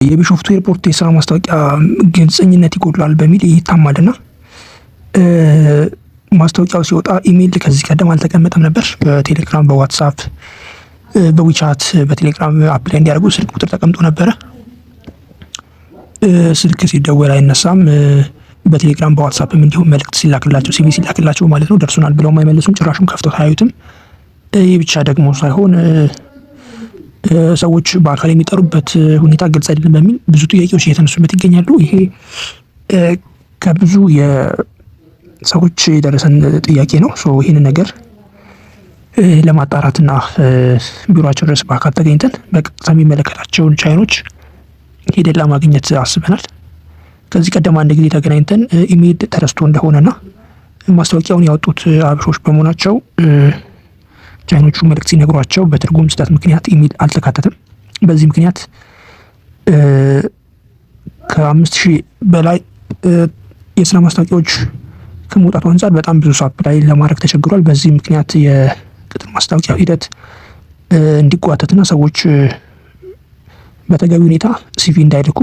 የቢሾፍቱ ኤርፖርት የስራ ማስታወቂያ ግልጸኝነት ይጎድላል በሚል ይታማልና ማስታወቂያው ሲወጣ ኢሜይል ከዚህ ቀደም አልተቀመጠም ነበር። በቴሌግራም፣ በዋትሳፕ፣ በዊቻት በቴሌግራም አፕላይ እንዲያደርጉ ስልክ ቁጥር ተቀምጦ ነበረ። ስልክ ሲደወል አይነሳም። በቴሌግራም በዋትሳፕም እንዲሁም መልእክት ሲላክላቸው ሲቪ ሲላክላቸው ማለት ነው ደርሶናል ብለው አይመልሱም። ጭራሽም ከፍተው አያዩትም። ይህ ብቻ ደግሞ ሳይሆን ሰዎች በአካል የሚጠሩበት ሁኔታ ግልጽ አይደለም በሚል ብዙ ጥያቄዎች እየተነሱበት ይገኛሉ። ይሄ ከብዙ የሰዎች የደረሰን ጥያቄ ነው። ይህንን ነገር ለማጣራትና ቢሮአቸው ድረስ በአካል ተገኝተን በቀጥታ የሚመለከታቸውን ቻይኖች ሄደን ለማግኘት አስበናል። ከዚህ ቀደም አንድ ጊዜ ተገናኝተን ኢሜይል ተረስቶ እንደሆነና ማስታወቂያውን ያወጡት አበሾች በመሆናቸው ቻይኖቹ መልእክት ሲነግሯቸው በትርጉም ስህተት ምክንያት ኢሜይል አልተካተተም። በዚህ ምክንያት ከ5000 በላይ የስራ ማስታወቂያዎች ከመውጣቱ አንጻር በጣም ብዙ ሰው አፕላይ ለማድረግ ተቸግሯል። በዚህ ምክንያት የቅጥር ማስታወቂያ ሂደት እንዲጓተትና ሰዎች በተገቢ ሁኔታ ሲቪ እንዳይልኩ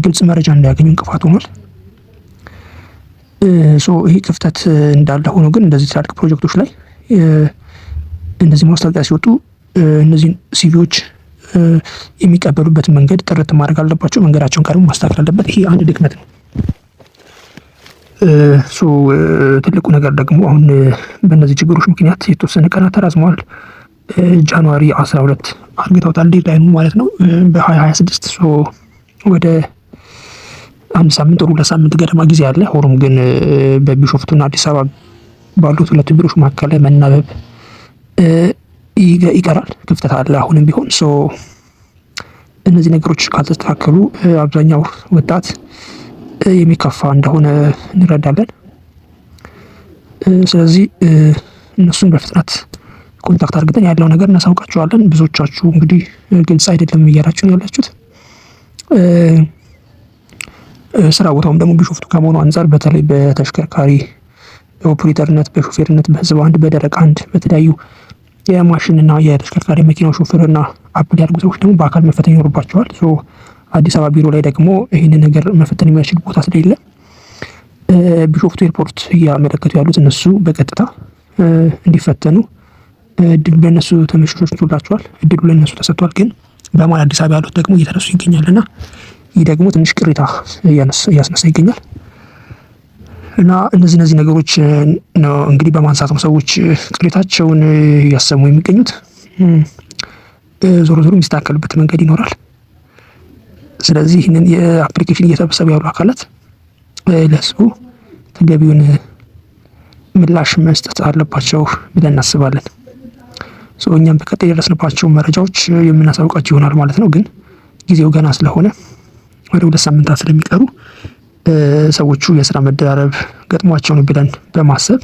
ግልጽ መረጃ እንዳያገኙ እንቅፋት ሆኗል። ይህ ክፍተት እንዳለ ሆኖ ግን እንደዚህ ትላልቅ ፕሮጀክቶች ላይ እነዚህ ማስታወቂያ ሲወጡ እነዚህን ሲቪዎች የሚቀበሉበትን መንገድ ጥርት ማድረግ አለባቸው። መንገዳቸውን ቀድሞ ማስተካከል አለበት። ይሄ አንድ ድክመት ነው። ትልቁ ነገር ደግሞ አሁን በእነዚህ ችግሮች ምክንያት የተወሰነ ቀናት ተራዝመዋል። ጃንዋሪ 12 አርግተውታል ዴድላይኑ ማለት ነው በ2026 ወደ አንድ ሳምንት ወደ 2 ሳምንት ገደማ ጊዜ አለ። ሆኖም ግን በቢሾፍቱና አዲስ አበባ ባሉት ሁለቱ ቢሮዎች መካከል መናበብ ይቀራል፣ ክፍተት አለ አሁንም ቢሆን። እነዚህ ነገሮች ካልተስተካከሉ አብዛኛው ወጣት የሚከፋ እንደሆነ እንረዳለን። ስለዚህ እነሱን በፍጥነት ኮንታክት አድርገን ያለው ነገር እናሳውቃቸዋለን። ብዙዎቻችሁ እንግዲህ ግልጽ አይደለም እያላችሁ ነው ያላችሁት። ስራ ቦታውም ደግሞ ቢሾፍቱ ከመሆኑ አንጻር በተለይ በተሽከርካሪ በኦፕሬተርነት፣ በሾፌርነት፣ በህዝብ አንድ፣ በደረቅ አንድ በተለያዩ የማሽንና የተሽከርካሪ መኪና ሾፌርና አፕል ያድርጉ ሰዎች ደግሞ በአካል መፈተን ይኖርባቸዋል። አዲስ አበባ ቢሮ ላይ ደግሞ ይህንን ነገር መፈተን የሚያስችል ቦታ ስለሌለ ቢሾፍቱ ኤርፖርት እያመለከቱ ያሉት እነሱ በቀጥታ እንዲፈተኑ እድል በእነሱ ተመቻችቶላቸዋል። እድሉ ለእነሱ ተሰጥቷል። ግን በማል አዲስ አበባ ያሉት ደግሞ እየተነሱ ይገኛልና ይህ ደግሞ ትንሽ ቅሬታ እያስነሳ ይገኛል። እና እነዚህ ነገሮች ነው እንግዲህ በማንሳት ነው ሰዎች ቅሬታቸውን እያሰሙ የሚገኙት። ዞሮ ዞሮ የሚስተካከልበት መንገድ ይኖራል። ስለዚህ ይህንን የአፕሊኬሽን እየሰበሰቡ ያሉ አካላት ለህዝቡ ተገቢውን ምላሽ መስጠት አለባቸው ብለን እናስባለን። እኛም በቀጣይ የደረስንባቸው መረጃዎች የምናሳውቃቸው ይሆናል ማለት ነው። ግን ጊዜው ገና ስለሆነ ወደ 2 ሳምንታት ስለሚቀሩ ሰዎቹ የስራ መደራረብ ገጥሟቸው ነው ብለን በማሰብ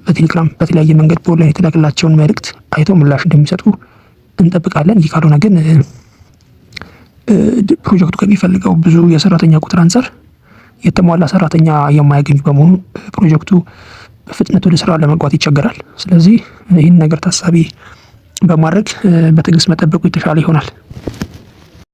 በቴሌግራም በተለያየ መንገድ በኦንላይን የተላከላቸውን መልእክት አይተው ምላሽ እንደሚሰጡ እንጠብቃለን። ይህ ካልሆነ ግን ፕሮጀክቱ ከሚፈልገው ብዙ የሰራተኛ ቁጥር አንጻር የተሟላ ሰራተኛ የማያገኙ በመሆኑ ፕሮጀክቱ በፍጥነት ወደ ስራ ለመግባት ይቸገራል። ስለዚህ ይህን ነገር ታሳቢ በማድረግ በትዕግስት መጠበቁ የተሻለ ይሆናል።